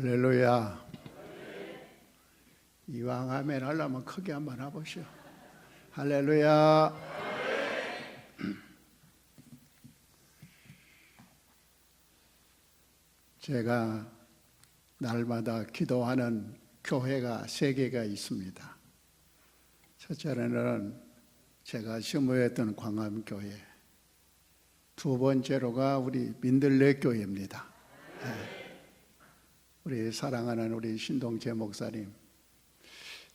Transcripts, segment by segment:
할렐루야. 이왕 아멘 하려면 크게 한번 해보시오. 할렐루야. 제가 날마다 기도하는 교회가 3개가 있습니다. 첫째로는 제가 심호했던 광암교회, 두 번째로가 우리 민들레 교회입니다. 우리 사랑하는 우리 신동재 목사님,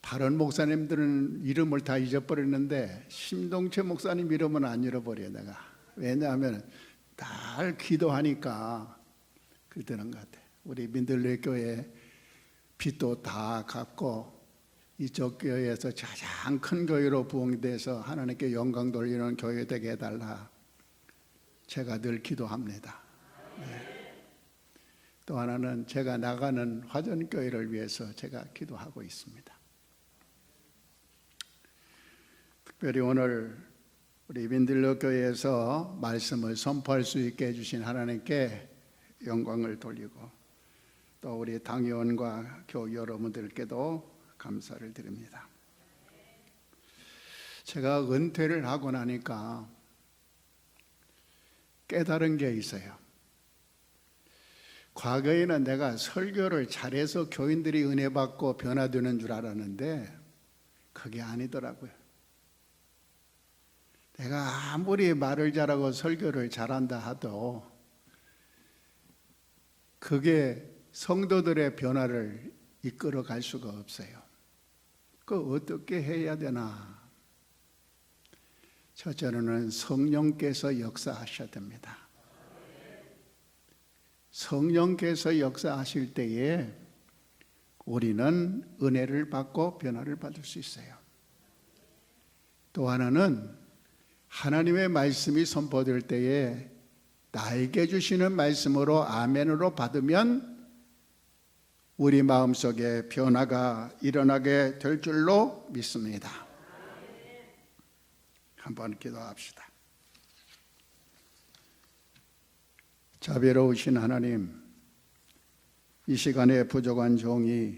다른 목사님들은 이름을 다 잊어버렸는데 신동재 목사님 이름은 안 잃어버려요. 내가 왜냐하면 날 기도하니까 그러는 것 같아요. 우리 민들레 교회 빚도 다 갚고 이쪽 교회에서 가장 큰 교회로 부흥돼서 하나님께 영광 돌리는 교회 되게 해달라, 제가 늘 기도합니다. 또 하나는 제가 나가는 화전교회를 위해서 제가 기도하고 있습니다. 특별히 오늘 우리 민들레 교회에서 말씀을 선포할 수 있게 해주신 하나님께 영광을 돌리고, 또 우리 당회원과 교우 여러분들께도 감사를 드립니다. 제가 은퇴를 하고 나니까 깨달은 게 있어요. 과거에는 내가 설교를 잘해서 교인들이 은혜 받고 변화되는 줄 알았는데 그게 아니더라고요. 내가 아무리 말을 잘하고 설교를 잘한다 하도 그게 성도들의 변화를 이끌어 갈 수가 없어요. 그 어떻게 해야 되나? 첫째로는 성령께서 역사하셔야 됩니다. 성령께서 역사하실 때에 우리는 은혜를 받고 변화를 받을 수 있어요. 또 하나는 하나님의 말씀이 선포될 때에 나에게 주시는 말씀으로 아멘으로 받으면 우리 마음속에 변화가 일어나게 될 줄로 믿습니다. 한번 기도합시다. 자비로우신 하나님, 이 시간에 부족한 종이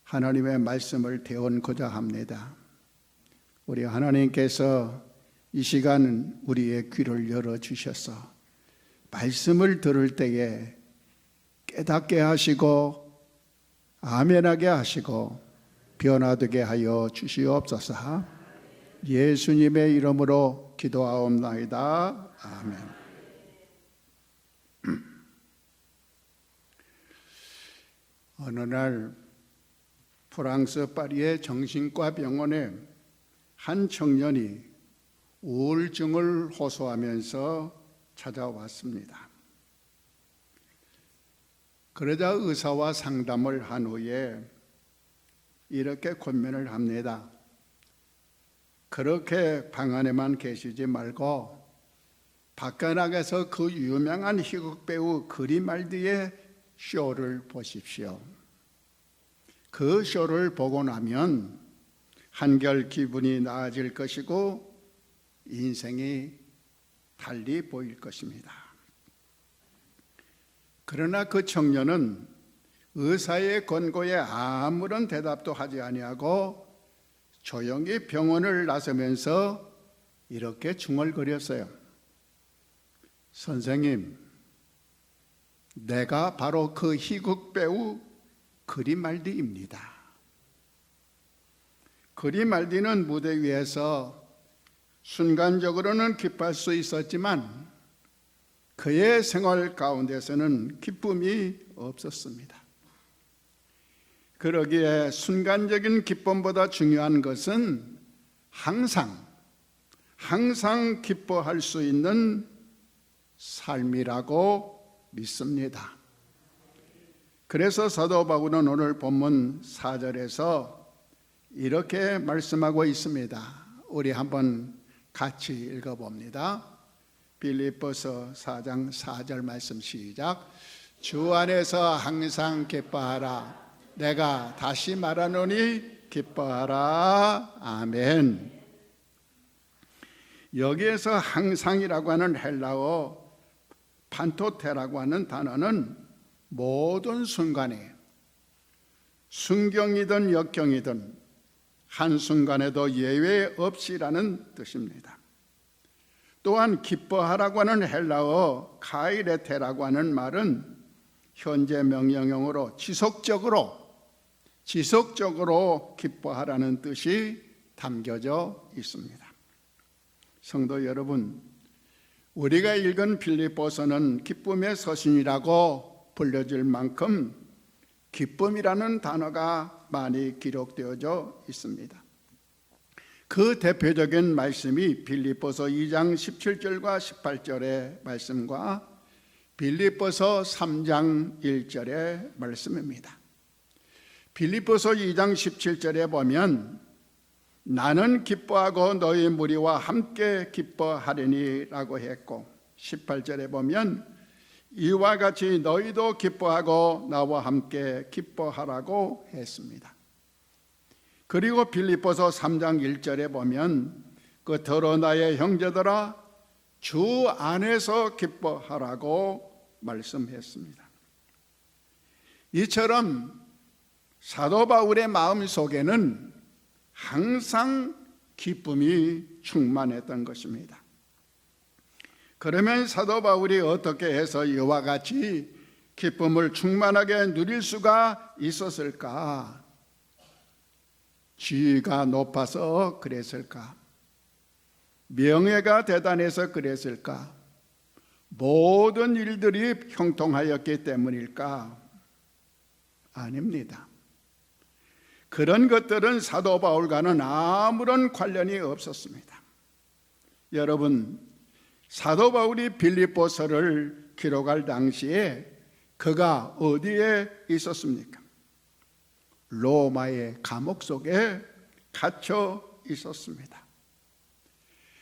하나님의 말씀을 대언고자 합니다. 우리 하나님께서 이 시간 우리의 귀를 열어주셔서 말씀을 들을 때에 깨닫게 하시고 아멘하게 하시고 변화되게 하여 주시옵소서. 예수님의 이름으로 기도하옵나이다. 아멘. 어느 날 프랑스 파리의 정신과 병원에 한 청년이 우울증을 호소하면서 찾아왔습니다. 그러자 의사와 상담을 한 후에 이렇게 권면을 합니다. 그렇게 방 안에만 계시지 말고 밖에 나가서 그 유명한 희극 배우 그리말디의 쇼를 보십시오. 그 쇼를 보고 나면 한결 기분이 나아질 것이고 인생이 달리 보일 것입니다. 그러나 그 청년은 의사의 권고에 아무런 대답도 하지 아니하고 조용히 병원을 나서면서 이렇게 중얼거렸어요. 선생님, 내가 바로 그 희극 배우 그리말디입니다. 그리말디는 무대 위에서 순간적으로는 기뻐할 수 있었지만 그의 생활 가운데서는 기쁨이 없었습니다. 그러기에 순간적인 기쁨보다 중요한 것은 항상 기뻐할 수 있는 삶이라고 믿습니다. 그래서 사도 바울은 오늘 본문 4절에서 이렇게 말씀하고 있습니다. 우리 한번 같이 읽어봅니다. 빌립보서 4장 4절 말씀 시작. 주 안에서 항상 기뻐하라. 내가 다시 말하노니 기뻐하라. 아멘. 여기에서 항상이라고 하는 헬라어 판토테라고 하는 단어는 모든 순간에 순경이든 역경이든 한순간에도 예외 없이라는 뜻입니다. 또한 기뻐하라고 하는 헬라어 카이레테라고 하는 말은 현재 명령형으로 지속적으로 기뻐하라는 뜻이 담겨져 있습니다. 성도 여러분, 우리가 읽은 빌립보서는 기쁨의 서신이라고 불려질 만큼 기쁨이라는 단어가 많이 기록되어져 있습니다. 그 대표적인 말씀이 빌립보서 2장 17절과 18절의 말씀과 빌립보서 3장 1절의 말씀입니다. 빌립보서 2장 17절에 보면 나는 기뻐하고 너희 무리와 함께 기뻐하리니 라고 했고, 18절에 보면 이와 같이 너희도 기뻐하고 나와 함께 기뻐하라고 했습니다. 그리고 빌립보서 3장 1절에 보면 더러 나의 형제들아 주 안에서 기뻐하라고 말씀했습니다. 이처럼 사도 바울의 마음 속에는 항상 기쁨이 충만했던 것입니다. 그러면 사도 바울이 어떻게 해서 이와 같이 기쁨을 충만하게 누릴 수가 있었을까? 지위가 높아서 그랬을까? 명예가 대단해서 그랬을까? 모든 일들이 형통하였기 때문일까? 아닙니다. 그런 것들은 사도 바울과는 아무런 관련이 없었습니다. 여러분, 사도 바울이 빌립보서를 기록할 당시에 그가 어디에 있었습니까? 로마의 감옥 속에 갇혀 있었습니다.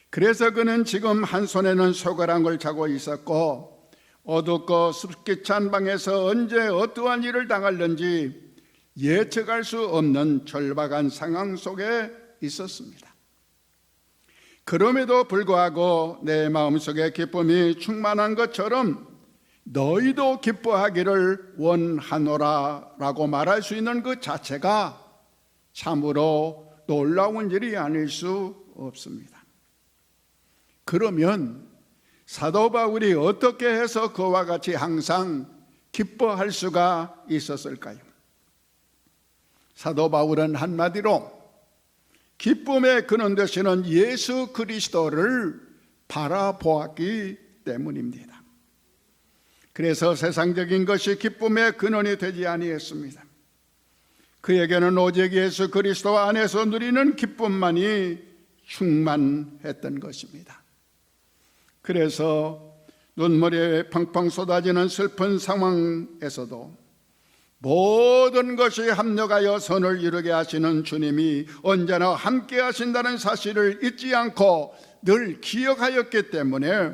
그래서 그는 지금 한 손에는 쇠고랑을 차고 있었고 어둡고 습기 찬 방에서 언제 어떠한 일을 당할는지 예측할 수 없는 절박한 상황 속에 있었습니다. 그럼에도 불구하고 내 마음속에 기쁨이 충만한 것처럼 너희도 기뻐하기를 원하노라 라고 말할 수 있는 그 자체가 참으로 놀라운 일이 아닐 수 없습니다. 그러면 사도 바울이 어떻게 해서 그와 같이 항상 기뻐할 수가 있었을까요? 사도 바울은 한마디로 기쁨의 근원 되시는 예수 그리스도를 바라보았기 때문입니다. 그래서 세상적인 것이 기쁨의 근원이 되지 아니했습니다. 그에게는 오직 예수 그리스도 안에서 누리는 기쁨만이 충만했던 것입니다. 그래서 눈물이 펑펑 쏟아지는 슬픈 상황에서도 모든 것이 합력하여 선을 이루게 하시는 주님이 언제나 함께 하신다는 사실을 잊지 않고 늘 기억하였기 때문에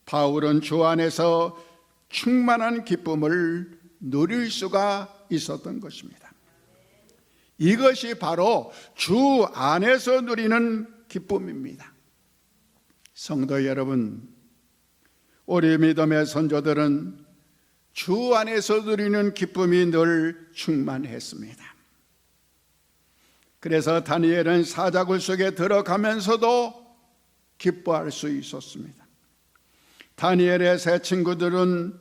바울은 주 안에서 충만한 기쁨을 누릴 수가 있었던 것입니다. 이것이 바로 주 안에서 누리는 기쁨입니다. 성도 여러분, 우리 믿음의 선조들은 주 안에서 누리는 기쁨이 늘 충만했습니다. 그래서 다니엘은 사자굴 속에 들어가면서도 기뻐할 수 있었습니다. 다니엘의 세 친구들은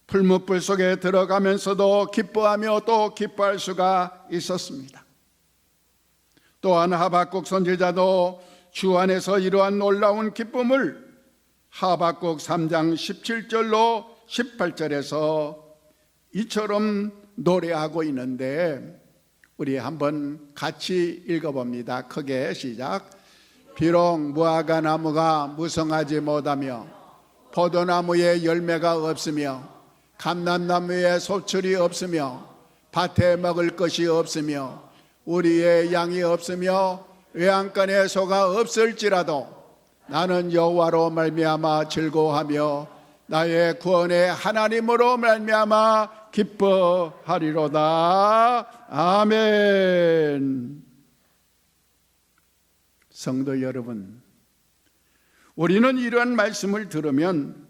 풀무불 속에 들어가면서도 기뻐하며 또 기뻐할 수가 있었습니다. 또한 하박국 선지자도 주 안에서 이러한 놀라운 기쁨을 하박국 3장 17절로 18절에서 이처럼 노래하고 있는데 우리 한번 같이 읽어봅니다. 크게 시작. 비록 무화과 나무가 무성하지 못하며 포도나무에 열매가 없으며 감람나무에 소출이 없으며 밭에 먹을 것이 없으며 우리의 양이 없으며 외양간에 소가 없을지라도 나는 여호와로 말미암아 즐거워하며 나의 구원의 하나님으로 말미암아 기뻐하리로다. 아멘. 성도 여러분, 우리는 이러한 말씀을 들으면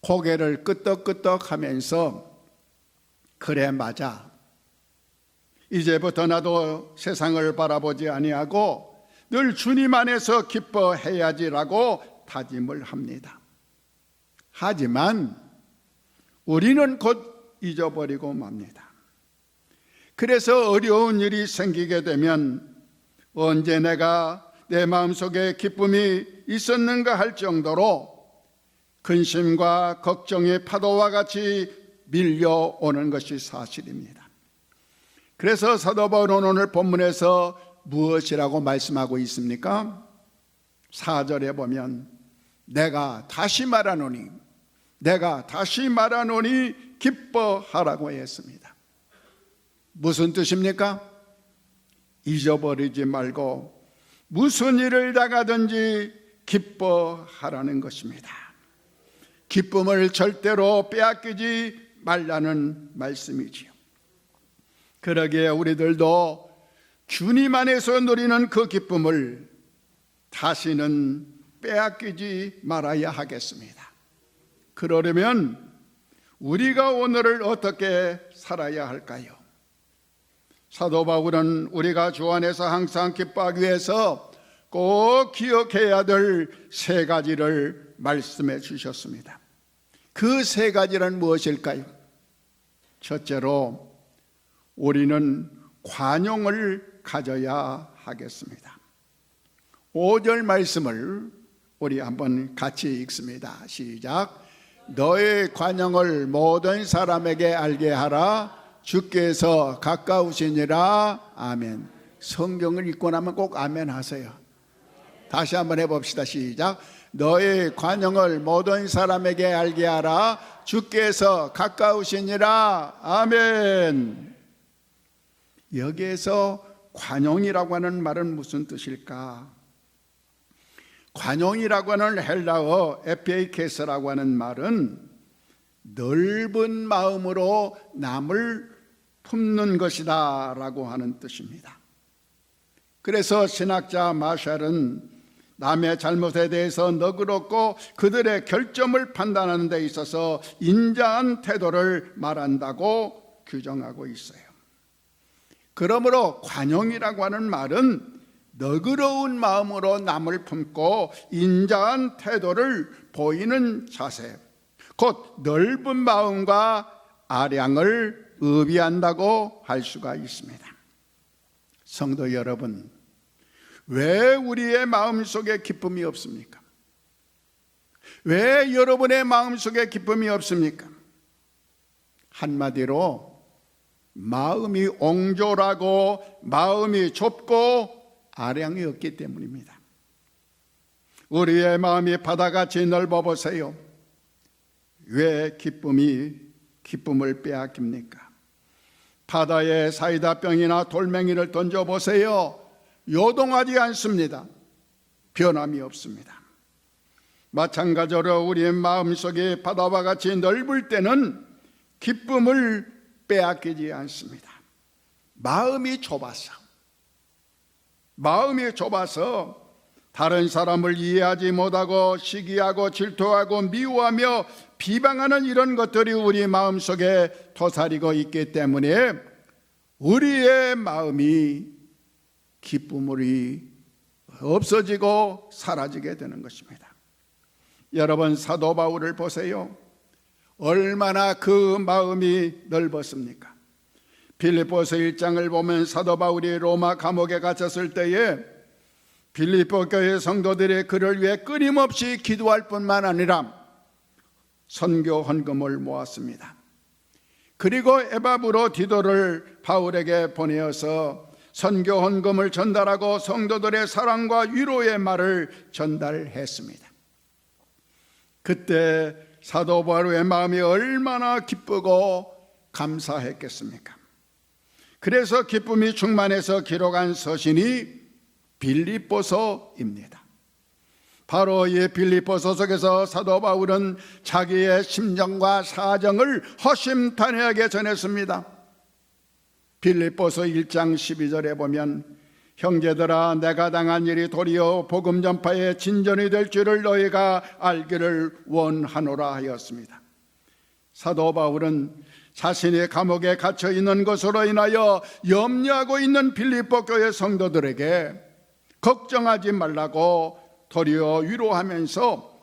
고개를 끄덕끄덕하면서 그래, 맞아. 이제부터 나도 세상을 바라보지 아니하고 늘 주님 안에서 기뻐해야지라고 다짐을 합니다. 하지만 우리는 곧 잊어버리고 맙니다. 그래서 어려운 일이 생기게 되면 언제 내가 내 마음속에 기쁨이 있었는가 할 정도로 근심과 걱정의 파도와 같이 밀려오는 것이 사실입니다. 그래서 사도 바울은 오늘 본문에서 무엇이라고 말씀하고 있습니까? 4절에 보면 내가 다시 말하노니 기뻐하라고 했습니다. 무슨 뜻입니까? 잊어버리지 말고 무슨 일을 당하든지 기뻐하라는 것입니다. 기쁨을 절대로 빼앗기지 말라는 말씀이지요. 그러기에 우리들도 주님 안에서 누리는 그 기쁨을 다시는 빼앗기지 말아야 하겠습니다. 그러려면 우리가 오늘을 어떻게 살아야 할까요? 사도 바울은 우리가 주 안에서 항상 기뻐하기 위해서 꼭 기억해야 될 3가지를 말씀해 주셨습니다. 그 3가지는 무엇일까요? 첫째로 우리는 관용을 가져야 하겠습니다. 5절 말씀을 우리 한번 같이 읽습니다. 시작. 너의 관용을 모든 사람에게 알게 하라. 주께서 가까우시니라. 아멘. 성경을 읽고 나면 꼭 아멘 하세요. 다시 한번 해봅시다. 시작. 너의 관용을 모든 사람에게 알게 하라. 주께서 가까우시니라. 아멘. 여기에서 관용이라고 하는 말은 무슨 뜻일까? 관용이라고 하는 헬라어 에피케스라고 하는 말은 넓은 마음으로 남을 품는 것이다 라고 하는 뜻입니다. 그래서 신학자 마샬은 남의 잘못에 대해서 너그럽고 그들의 결점을 판단하는 데 있어서 인자한 태도를 말한다고 규정하고 있어요. 그러므로 관용이라고 하는 말은 너그러운 마음으로 남을 품고 인자한 태도를 보이는 자세, 곧 넓은 마음과 아량을 의미한다고 할 수가 있습니다. 성도 여러분, 왜 우리의 마음속에 기쁨이 없습니까? 왜 여러분의 마음속에 기쁨이 없습니까? 한마디로 마음이 옹졸하고 마음이 좁고 아량이 없기 때문입니다. 우리의 마음이 바다같이 넓어 보세요. 왜 기쁨을 빼앗깁니까? 바다에 사이다병이나 돌멩이를 던져보세요. 요동하지 않습니다. 변함이 없습니다. 마찬가지로 우리의 마음속이 바다와 같이 넓을 때는 기쁨을 빼앗기지 않습니다. 마음이 좁아서 다른 사람을 이해하지 못하고 시기하고 질투하고 미워하며 비방하는 이런 것들이 우리 마음속에 도사리고 있기 때문에 우리의 마음이 기쁨이 없어지고 사라지게 되는 것입니다. 여러분, 사도 바울을 보세요. 얼마나 그 마음이 넓었습니까? 빌립보서 1장을 보면 사도 바울이 로마 감옥에 갇혔을 때에 빌립보 교회 성도들이 그를 위해 끊임없이 기도할 뿐만 아니라 선교 헌금을 모았습니다. 그리고 에바브로 디도를 바울에게 보내어서 선교 헌금을 전달하고 성도들의 사랑과 위로의 말을 전달했습니다. 그때 사도 바울의 마음이 얼마나 기쁘고 감사했겠습니까? 그래서 기쁨이 충만해서 기록한 서신이 빌립보서입니다. 바로 이 빌립보서 속에서 사도 바울은 자기의 심정과 사정을 허심탄회하게 전했습니다. 빌립보서 1장 12절에 보면 형제들아, 내가 당한 일이 도리어 복음 전파의 진전이 될 줄을 너희가 알기를 원하노라 하였습니다. 사도 바울은 자신이 감옥에 갇혀 있는 것으로 인하여 염려하고 있는 빌립보 교회 성도들에게 걱정하지 말라고 도리어 위로하면서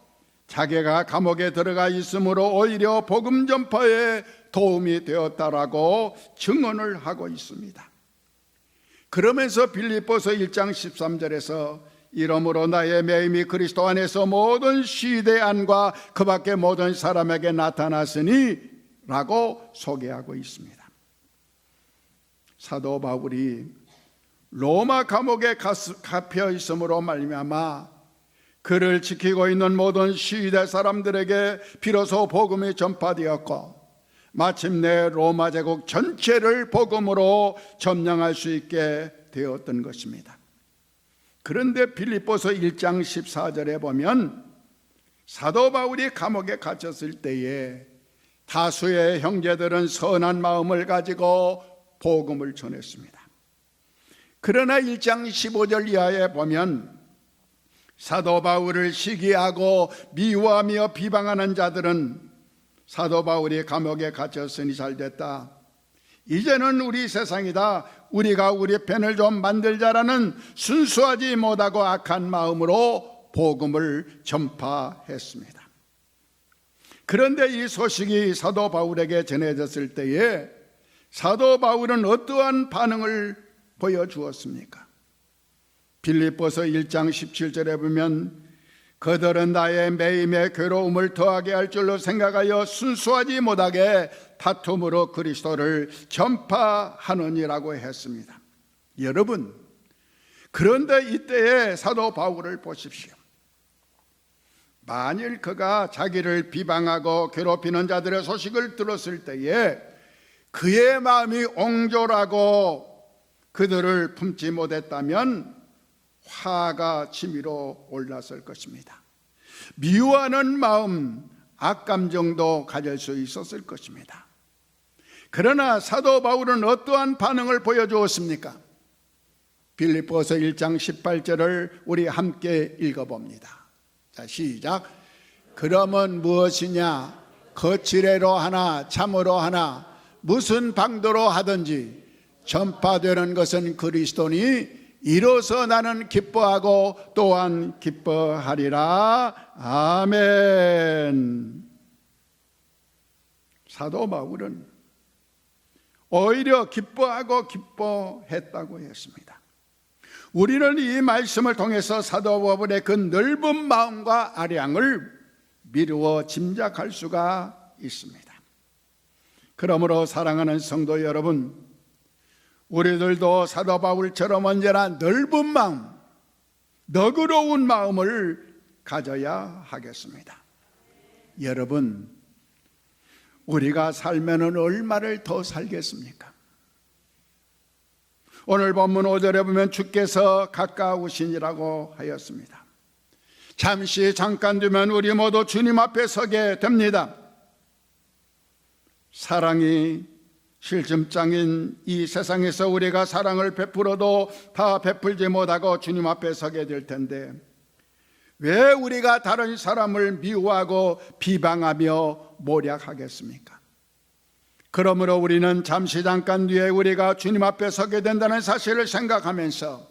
자기가 감옥에 들어가 있으므로 오히려 복음 전파에 도움이 되었다라고 증언을 하고 있습니다. 그러면서 빌립보서 1장 13절에서 이러므로 나의 매임이 그리스도 안에서 모든 시대 안과 그 밖의 모든 사람에게 나타났으니 라고 소개하고 있습니다. 사도 바울이 로마 감옥에 갇혀 있음으로 말미암아 그를 지키고 있는 모든 시대 사람들에게 비로소 복음이 전파되었고 마침내 로마 제국 전체를 복음으로 점령할 수 있게 되었던 것입니다. 그런데 빌립보서 1장 14절에 보면 사도 바울이 감옥에 갇혔을 때에 다수의 형제들은 선한 마음을 가지고 복음을 전했습니다. 그러나 1장 15절 이하에 보면 사도 바울을 시기하고 미워하며 비방하는 자들은 사도 바울이 감옥에 갇혔으니 잘됐다, 이제는 우리 세상이다, 우리가 우리 편을 좀 만들자라는 순수하지 못하고 악한 마음으로 복음을 전파했습니다. 그런데 이 소식이 사도 바울에게 전해졌을 때에 사도 바울은 어떠한 반응을 보여주었습니까? 빌립보서 1장 17절에 보면 그들은 나의 매임에 괴로움을 더하게 할 줄로 생각하여 순수하지 못하게 다툼으로 그리스도를 전파하느니라고 했습니다. 여러분, 그런데 이때에 사도 바울을 보십시오. 만일 그가 자기를 비방하고 괴롭히는 자들의 소식을 들었을 때에 그의 마음이 옹졸하고 그들을 품지 못했다면 화가 치밀어 올랐을 것입니다. 미워하는 마음, 악감정도 가질 수 있었을 것입니다. 그러나 사도 바울은 어떠한 반응을 보여주었습니까? 빌립보서 1장 18절을 우리 함께 읽어봅니다. 자, 시작. 그러면 무엇이냐? 거칠애로 하나 참으로 하나 무슨 방도로 하든지 전파되는 것은 그리스도니 이로써 나는 기뻐하고 또한 기뻐하리라. 아멘. 사도 바울은 오히려 기뻐하고 기뻐했다고 했습니다. 우리는 이 말씀을 통해서 사도 바울의 그 넓은 마음과 아량을 미루어 짐작할 수가 있습니다. 그러므로 사랑하는 성도 여러분, 우리들도 사도 바울처럼 언제나 넓은 마음, 너그러운 마음을 가져야 하겠습니다. 여러분, 우리가 살면은 얼마를 더 살겠습니까? 오늘 본문 5절에 보면 주께서 가까우시니라고 하였습니다. 잠시 잠깐 두면 우리 모두 주님 앞에 서게 됩니다. 사랑이 실증장인 이 세상에서 우리가 사랑을 베풀어도 다 베풀지 못하고 주님 앞에 서게 될 텐데 왜 우리가 다른 사람을 미워하고 비방하며 모략하겠습니까? 그러므로 우리는 잠시 잠깐 뒤에 우리가 주님 앞에 서게 된다는 사실을 생각하면서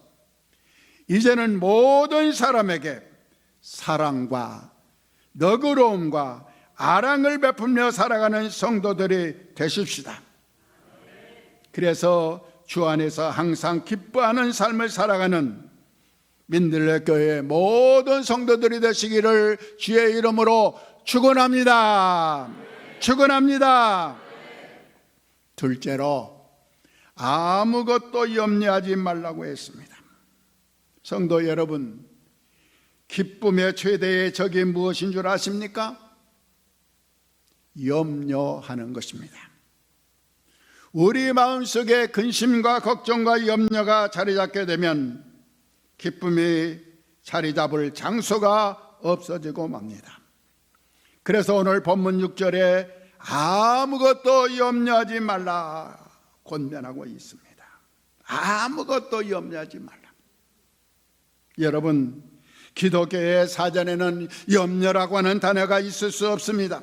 이제는 모든 사람에게 사랑과 너그러움과 아랑을 베풀며 살아가는 성도들이 되십시다. 그래서 주 안에서 항상 기뻐하는 삶을 살아가는 민들레 교회 모든 성도들이 되시기를 주의 이름으로 축원합니다. 축원합니다. 둘째로 아무것도 염려하지 말라고 했습니다. 성도 여러분, 기쁨의 최대의 적이 무엇인 줄 아십니까? 염려하는 것입니다. 우리 마음속에 근심과 걱정과 염려가 자리 잡게 되면 기쁨이 자리 잡을 장소가 없어지고 맙니다. 그래서 오늘 본문 6절에 아무것도 염려하지 말라 권면하고 있습니다. 아무것도 염려하지 말라. 여러분, 기독교의 사전에는 염려라고 하는 단어가 있을 수 없습니다.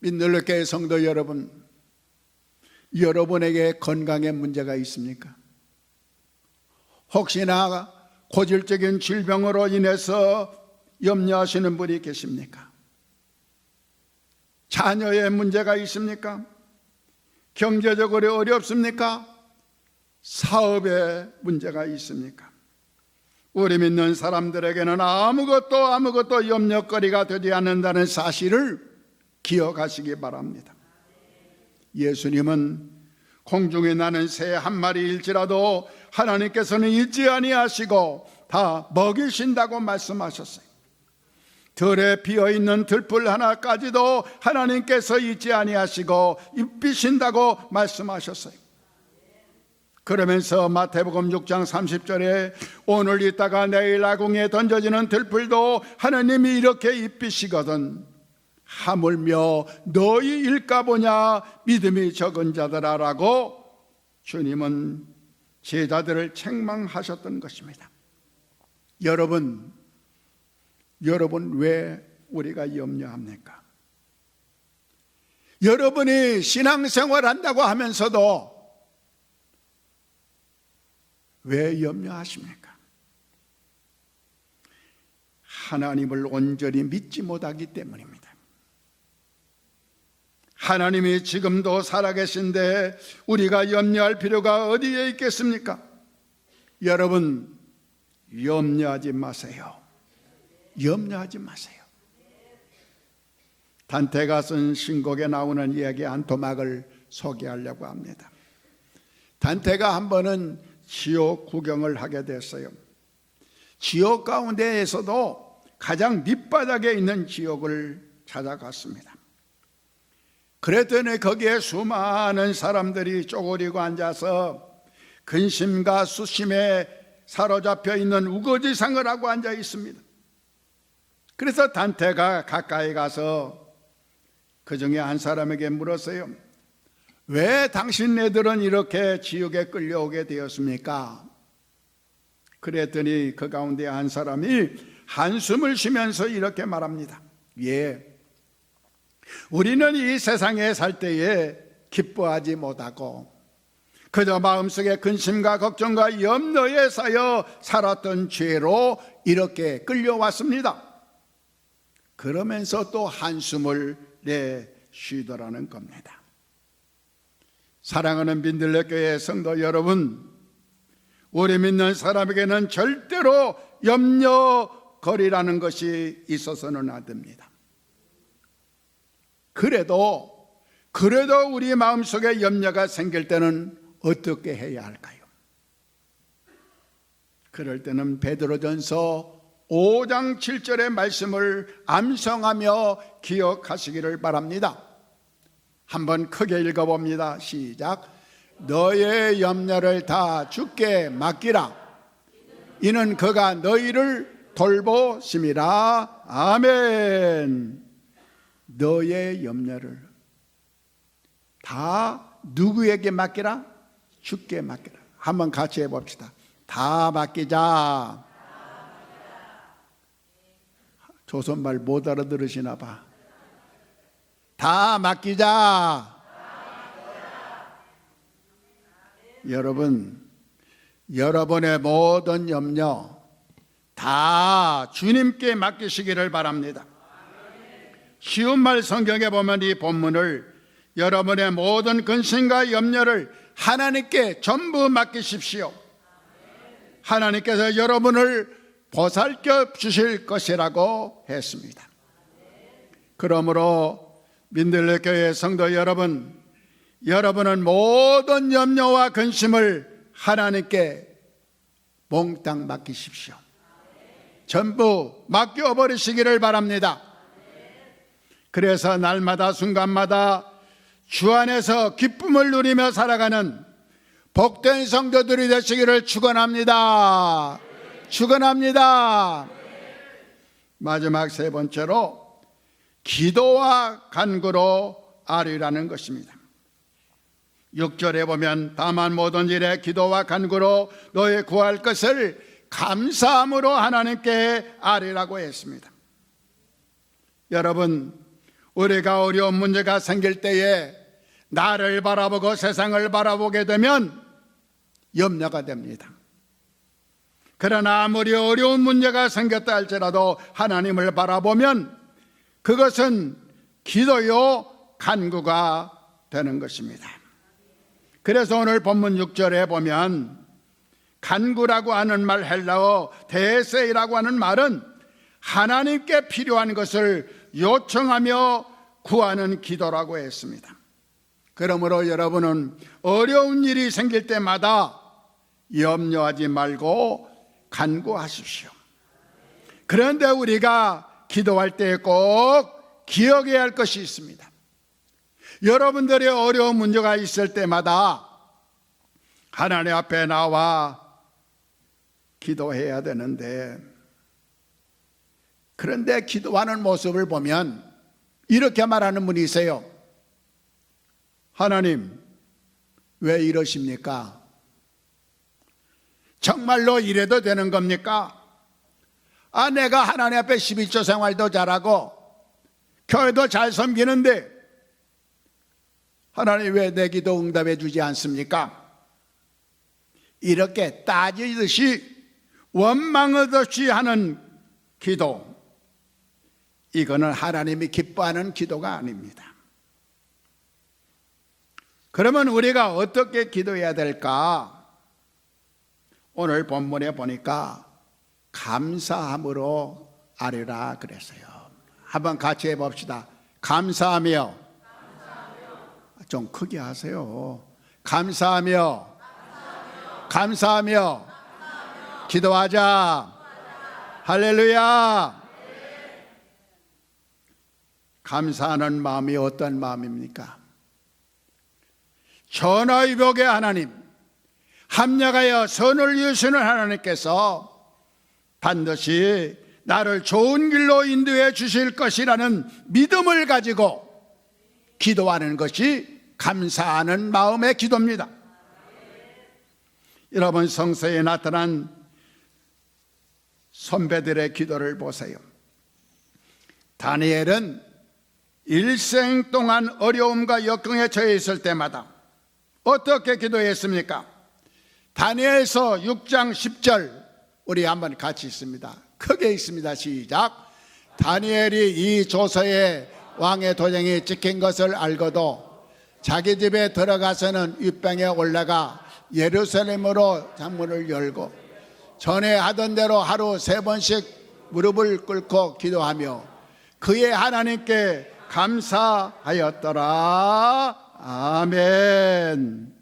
민들레교회 성도 여러분, 여러분에게 건강에 문제가 있습니까? 혹시나 고질적인 질병으로 인해서 염려하시는 분이 계십니까? 자녀의 문제가 있습니까? 경제적으로 어렵습니까? 사업에 문제가 있습니까? 우리 믿는 사람들에게는 아무것도 염려거리가 되지 않는다는 사실을 기억하시기 바랍니다. 예수님은 공중에 나는 새 한 마리일지라도 하나님께서는 잊지 아니하시고 다 먹이신다고 말씀하셨어요. 들에 피어있는 들풀 하나까지도 하나님께서 잊지 아니하시고 입히신다고 말씀하셨어요. 그러면서 마태복음 6장 30절에 오늘 있다가 내일 아궁이에 던져지는 들풀도 하나님이 이렇게 입히시거든 하물며 너희 일까보냐 믿음이 적은 자들아 라고 주님은 제자들을 책망하셨던 것입니다. 여러분 왜 우리가 염려합니까? 여러분이 신앙생활 한다고 하면서도 왜 염려하십니까? 하나님을 온전히 믿지 못하기 때문입니다. 하나님이 지금도 살아계신데 우리가 염려할 필요가 어디에 있겠습니까? 여러분, 염려하지 마세요. 염려하지 마세요. 단테가 쓴 신곡에 나오는 이야기 한 토막을 소개하려고 합니다. 단테가 한 번은 지옥 구경을 하게 됐어요. 지옥 가운데에서도 가장 밑바닥에 있는 지옥을 찾아갔습니다. 그랬더니 거기에 수많은 사람들이 쪼그리고 앉아서 근심과 수심에 사로잡혀 있는 우거지상을 하고 앉아 있습니다. 그래서 단테가 가까이 가서 그 중에 한 사람에게 물었어요. 왜 당신네들은 이렇게 지옥에 끌려오게 되었습니까? 그랬더니 그 가운데 한 사람이 한숨을 쉬면서 이렇게 말합니다. 우리는 이 세상에 살 때에 기뻐하지 못하고 그저 마음속에 근심과 걱정과 염려에 쌓여 살았던 죄로 이렇게 끌려왔습니다. 그러면서 또 한숨을 내쉬더라는 겁니다. 사랑하는 민들레교회 성도 여러분, 우리 믿는 사람에게는 절대로 염려거리라는 것이 있어서는 안 됩니다. 그래도 우리 마음속에 염려가 생길 때는 어떻게 해야 할까요? 그럴 때는 베드로전서 5장 7절의 말씀을 암송하며 기억하시기를 바랍니다. 한번 크게 읽어봅니다. 시작. 너의 염려를 다 주께 맡기라. 이는 그가 너희를 돌보심이라. 아멘. 너의 염려를 다 누구에게 맡기라? 주께 맡기라. 한번 같이 해봅시다. 다 맡기자. 조선말 못 알아들으시나 봐. 다 맡기자. 여러분, 여러분의 모든 염려 다 주님께 맡기시기를 바랍니다. 쉬운 말 성경에 보면 이 본문을 여러분의 모든 근심과 염려를 하나님께 전부 맡기십시오. 하나님께서 여러분을 보살펴 주실 것이라고 했습니다. 그러므로 민들레교회 성도 여러분, 여러분은 모든 염려와 근심을 하나님께 몽땅 맡기십시오. 전부 맡겨버리시기를 바랍니다. 그래서 날마다 순간마다 주 안에서 기쁨을 누리며 살아가는 복된 성도들이 되시기를 축원합니다. 축원합니다. 마지막 세 번째로 기도와 간구로 아뢰라는 것입니다. 6절에 보면 다만 모든 일에 기도와 간구로 너의 구할 것을 감사함으로 하나님께 아뢰라고 했습니다. 여러분, 우리가 어려운 문제가 생길 때에 나를 바라보고 세상을 바라보게 되면 염려가 됩니다. 그러나 아무리 어려운 문제가 생겼다 할지라도 하나님을 바라보면 그것은 기도요 간구가 되는 것입니다. 그래서 오늘 본문 6절에 보면 간구라고 하는 말, 헬라어 데세이라고 하는 말은 하나님께 필요한 것을 요청하며 구하는 기도라고 했습니다. 그러므로 여러분은 어려운 일이 생길 때마다 염려하지 말고 간구하십시오. 그런데 우리가 기도할 때 꼭 기억해야 할 것이 있습니다. 여러분들의 어려운 문제가 있을 때마다 하나님 앞에 나와 기도해야 되는데, 그런데 기도하는 모습을 보면 이렇게 말하는 분이 있어요. 하나님, 왜 이러십니까? 정말로 이래도 되는 겁니까? 내가 하나님 앞에 11조 생활도 잘하고 교회도 잘 섬기는데 하나님 왜 내 기도 응답해 주지 않습니까? 이렇게 따지듯이 원망하듯이 하는 기도, 이거는 하나님이 기뻐하는 기도가 아닙니다. 그러면 우리가 어떻게 기도해야 될까? 오늘 본문에 보니까 감사함으로 아뢰라 그랬어요. 한번 같이 해봅시다. 감사하며. 좀 크게 하세요. 감사하며. 감사하며. 기도하자. 할렐루야. 감사하는 마음이 어떤 마음입니까? 전화위복의 하나님, 합력하여 선을 이루시는 하나님께서 반드시 나를 좋은 길로 인도해 주실 것이라는 믿음을 가지고 기도하는 것이 감사하는 마음의 기도입니다. 여러분, 성서에 나타난 선배들의 기도를 보세요. 다니엘은 일생 동안 어려움과 역경에 처해 있을 때마다 어떻게 기도했습니까? 다니엘서 6장 10절 우리 한번 같이 있습니다. 크게 있습니다. 시작. 다니엘이 이 조서에 왕의 도장이 찍힌 것을 알고도 자기 집에 들어가서는 윗방에 올라가 예루살렘으로 창문을 열고 전에 하던 대로 하루 3번씩 무릎을 꿇고 기도하며 그의 하나님께 감사하였더라. 아멘.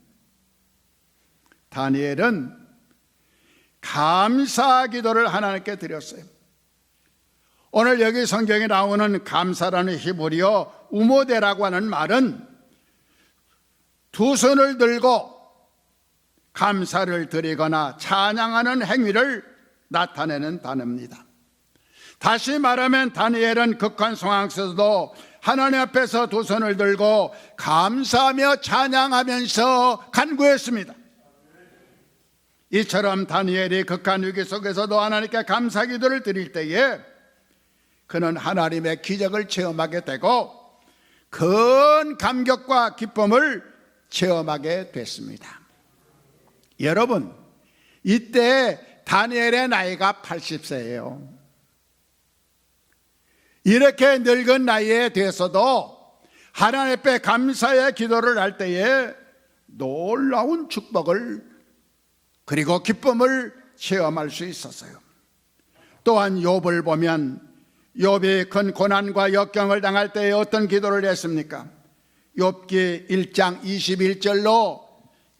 다니엘은 감사 기도를 하나님께 드렸어요. 오늘 여기 성경에 나오는 감사라는 히브리어 우모데라고 하는 말은 두 손을 들고 감사를 드리거나 찬양하는 행위를 나타내는 단어입니다. 다시 말하면 다니엘은 극한 상황 속에서도 하나님 앞에서 두 손을 들고 감사하며 찬양하면서 간구했습니다. 이처럼 다니엘이 극한 위기 속에서도 하나님께 감사 기도를 드릴 때에 그는 하나님의 기적을 체험하게 되고 큰 감격과 기쁨을 체험하게 됐습니다. 여러분, 이때 다니엘의 나이가 80세예요. 이렇게 늙은 나이에 대해서도 하나님 앞에 감사의 기도를 할 때에 놀라운 축복을 그리고 기쁨을 체험할 수 있었어요. 또한 욥을 보면 욥이 큰 고난과 역경을 당할 때에 어떤 기도를 했습니까? 욥기 1장 21절로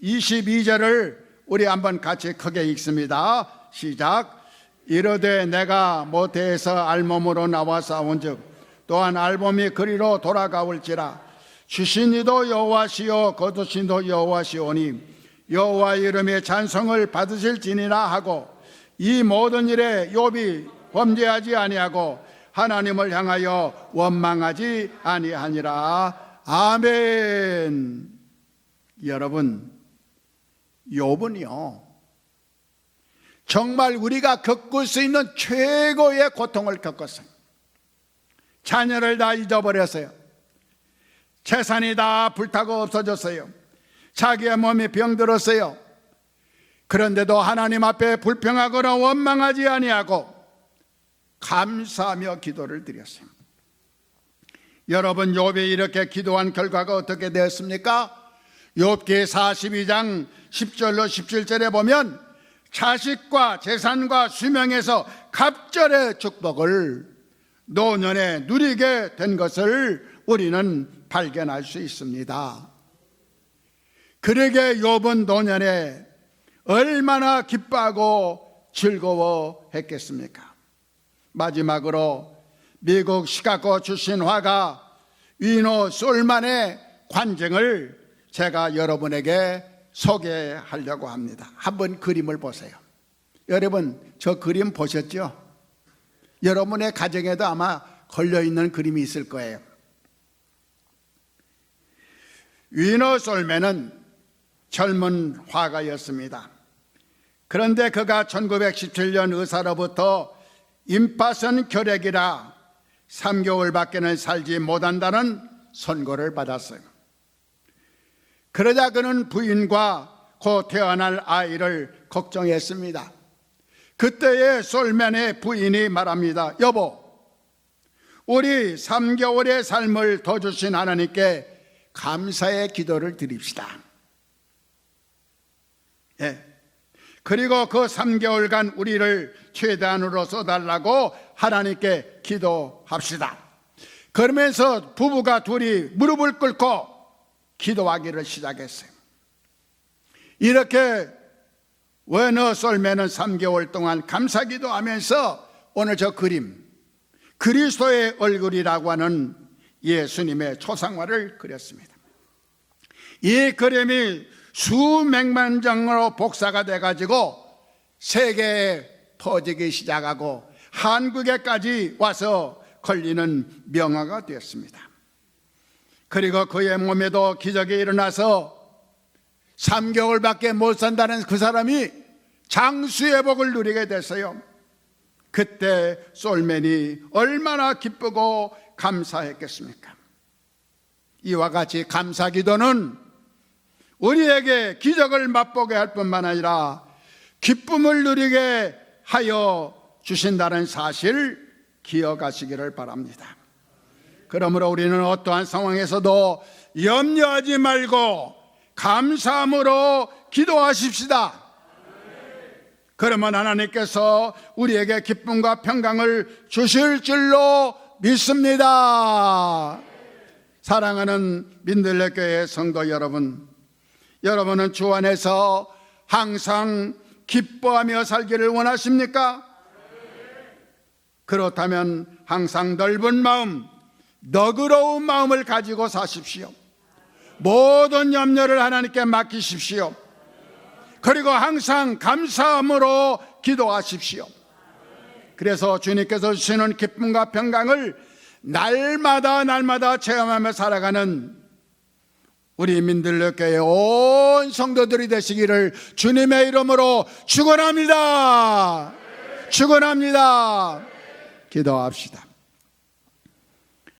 22절을 우리 한번 같이 크게 읽습니다. 시작. 이르되 내가 모태에서 알몸으로 나와 싸운즉 또한 알몸이 그리로 돌아가올지라 주신 이도 여호와시요 거두신 이도 여호와시오니 여호와 이름의 찬송을 받으실지니라 하고 이 모든 일에 욥이 범죄하지 아니하고 하나님을 향하여 원망하지 아니하니라. 아멘. 여러분, 욥은요 정말 우리가 겪을 수 있는 최고의 고통을 겪었어요. 자녀를 다 잊어버렸어요. 재산이 다 불타고 없어졌어요. 자기의 몸이 병들었어요. 그런데도 하나님 앞에 불평하거나 원망하지 아니하고 감사하며 기도를 드렸어요. 여러분, 욥이 이렇게 기도한 결과가 어떻게 되었습니까? 욥기 42장 10절로 17절에 보면 자식과 재산과 수명에서 갑절의 축복을 노년에 누리게 된 것을 우리는 발견할 수 있습니다. 그러게 욥은 노년에 얼마나 기뻐하고 즐거워했겠습니까? 마지막으로 미국 시카고 출신 화가 위노 솔만의 관증을 제가 여러분에게 소개하려고 합니다. 한번 그림을 보세요. 여러분, 저 그림 보셨죠? 여러분의 가정에도 아마 걸려있는 그림이 있을 거예요. 위노 솔만은 젊은 화가였습니다. 그런데 그가 1917년 의사로부터 임파선 결핵이라 3개월밖에는 살지 못한다는 선고를 받았어요. 그러자 그는 부인과 곧 태어날 아이를 걱정했습니다. 그때에 솔만의 부인이 말합니다. 여보, 우리 3개월의 삶을 더 주신 하나님께 감사의 기도를 드립시다. 그리고 그 3개월간 우리를 최대한으로 써달라고 하나님께 기도합시다. 그러면서 부부가 둘이 무릎을 꿇고 기도하기를 시작했어요. 이렇게 위노 솔만은 3개월 동안 감사기도 하면서 오늘 저 그림, 그리스도의 얼굴이라고 하는 예수님의 초상화를 그렸습니다. 이 그림이 수백만 장으로 복사가 돼가지고 세계에 퍼지기 시작하고 한국에까지 와서 걸리는 명화가 되었습니다. 그리고 그의 몸에도 기적이 일어나서 3개월밖에 못 산다는 그 사람이 장수의 복을 누리게 됐어요. 그때 솔만이 얼마나 기쁘고 감사했겠습니까? 이와 같이 감사기도는 우리에게 기적을 맛보게 할 뿐만 아니라 기쁨을 누리게 하여 주신다는 사실 기억하시기를 바랍니다. 그러므로 우리는 어떠한 상황에서도 염려하지 말고 감사함으로 기도하십시다. 그러면 하나님께서 우리에게 기쁨과 평강을 주실 줄로 믿습니다. 사랑하는 민들레교회 성도 여러분, 여러분은 주 안에서 항상 기뻐하며 살기를 원하십니까? 그렇다면 항상 넓은 마음, 너그러운 마음을 가지고 사십시오. 모든 염려를 하나님께 맡기십시오. 그리고 항상 감사함으로 기도하십시오. 그래서 주님께서 주시는 기쁨과 평강을 날마다 체험하며 살아가는 우리 민들레교회 온 성도들이 되시기를 주님의 이름으로 축원합니다. 축원합니다. 기도합시다.